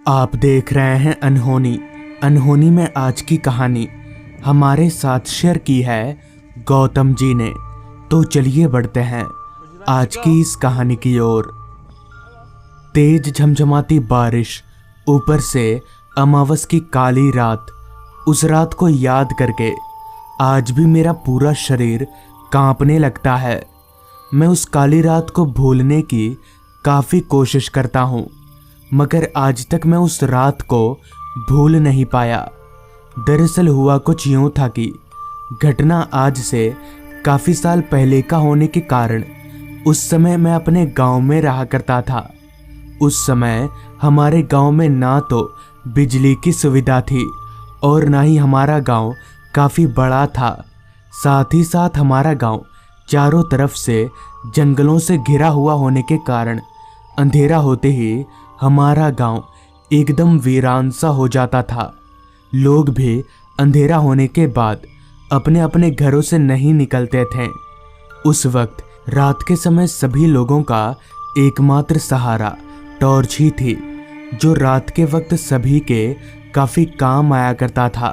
आप देख रहे हैं अनहोनी। अनहोनी में आज की कहानी हमारे साथ शेयर की है गौतम जी ने। तो चलिए बढ़ते हैं आज की इस कहानी की ओर। तेज झमझमाती बारिश, ऊपर से अमावस की काली रात। उस रात को याद करके आज भी मेरा पूरा शरीर कांपने लगता है। मैं उस काली रात को भूलने की काफ़ी कोशिश करता हूँ, मगर आज तक मैं उस रात को भूल नहीं पाया। दरअसल हुआ कुछ यूँ था कि घटना आज से काफ़ी साल पहले का होने के कारण उस समय मैं अपने गांव में रहा करता था। उस समय हमारे गांव में ना तो बिजली की सुविधा थी और ना ही हमारा गांव काफ़ी बड़ा था। साथ ही साथ हमारा गांव चारों तरफ से जंगलों से घिरा हुआ होने के कारण अंधेरा होते ही हमारा गांव एकदम वीरान सा हो जाता था। लोग भी अंधेरा होने के बाद अपने अपने घरों से नहीं निकलते थे। उस वक्त रात के समय सभी लोगों का एकमात्र सहारा टॉर्च ही थी, जो रात के वक्त सभी के काफ़ी काम आया करता था।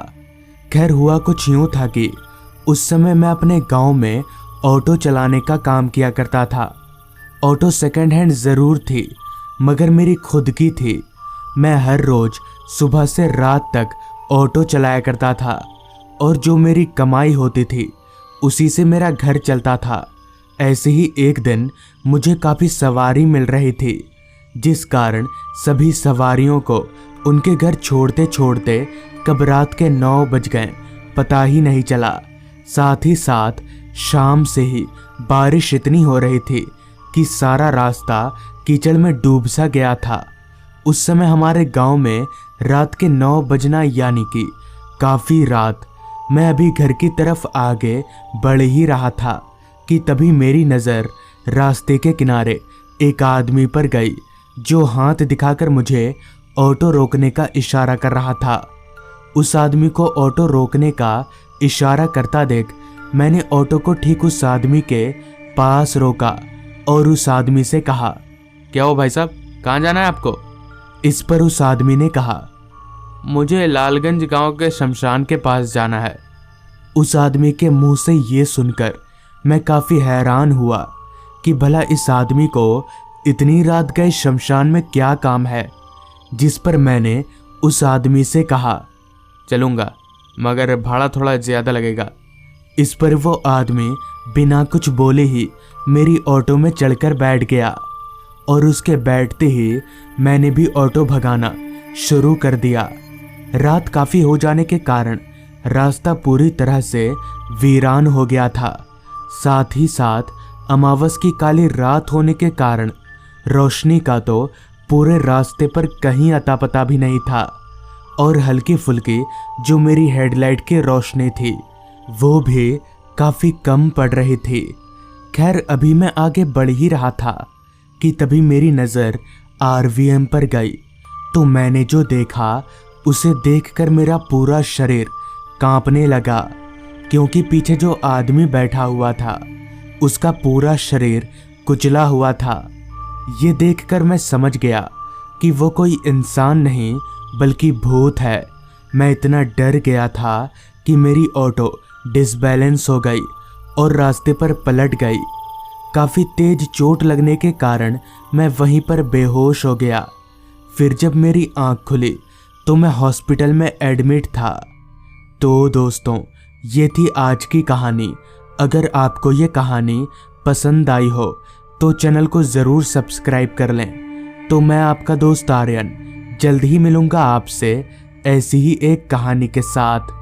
खैर हुआ कुछ यूँ था कि उस समय मैं अपने गांव में ऑटो चलाने का काम किया करता था। ऑटो सेकंड हैंड ज़रूर थी, मगर मेरी खुद की थी। मैं हर रोज़ सुबह से रात तक ऑटो चलाया करता था और जो मेरी कमाई होती थी उसी से मेरा घर चलता था। ऐसे ही एक दिन मुझे काफ़ी सवारी मिल रही थी, जिस कारण सभी सवारियों को उनके घर छोड़ते छोड़ते कब रात के 9 बज गए पता ही नहीं चला। साथ ही साथ शाम से ही बारिश इतनी हो रही थी कि सारा रास्ता कीचड़ में डूब सा गया था। उस समय हमारे गांव में रात के 9 बजना यानी कि काफ़ी रात। मैं अभी घर की तरफ आगे बढ़ ही रहा था कि तभी मेरी नज़र रास्ते के किनारे एक आदमी पर गई, जो हाथ दिखाकर मुझे ऑटो रोकने का इशारा कर रहा था। उस आदमी को ऑटो रोकने का इशारा करता देख मैंने ऑटो को ठीक उस आदमी के पास रोका और उस आदमी से कहा, क्या हो भाई साहब, कहाँ जाना है आपको? इस पर उस आदमी ने कहा, मुझे लालगंज गांव के शमशान के पास जाना है। उस आदमी के मुंह से ये सुनकर मैं काफ़ी हैरान हुआ कि भला इस आदमी को इतनी रात गए शमशान में क्या काम है। जिस पर मैंने उस आदमी से कहा, चलूँगा, मगर भाड़ा थोड़ा ज़्यादा लगेगा। इस पर वो आदमी बिना कुछ बोले ही मेरी ऑटो में चढ़कर बैठ गया और उसके बैठते ही मैंने भी ऑटो भगाना शुरू कर दिया। रात काफ़ी हो जाने के कारण रास्ता पूरी तरह से वीरान हो गया था। साथ ही साथ अमावस की काली रात होने के कारण रोशनी का तो पूरे रास्ते पर कहीं अता पता भी नहीं था और हल्की फुल्की जो मेरी हेडलाइट की रोशनी थी वो भी काफ़ी कम पड़ रही थी। खैर अभी मैं आगे बढ़ ही रहा था कि तभी मेरी नज़र आरवीएम पर गई। तो मैंने जो देखा उसे देखकर मेरा पूरा शरीर कांपने लगा, क्योंकि पीछे जो आदमी बैठा हुआ था उसका पूरा शरीर कुचला हुआ था। ये देखकर मैं समझ गया कि वो कोई इंसान नहीं बल्कि भूत है। मैं इतना डर गया था कि मेरी ऑटो डिसबैलेंस हो गई और रास्ते पर पलट गई। काफ़ी तेज चोट लगने के कारण मैं वहीं पर बेहोश हो गया। फिर जब मेरी आंख खुली तो मैं हॉस्पिटल में एडमिट था। तो दोस्तों, ये थी आज की कहानी। अगर आपको ये कहानी पसंद आई हो तो चैनल को ज़रूर सब्सक्राइब कर लें। तो मैं आपका दोस्त आर्यन जल्द ही मिलूँगा आपसे ऐसी ही एक कहानी के साथ।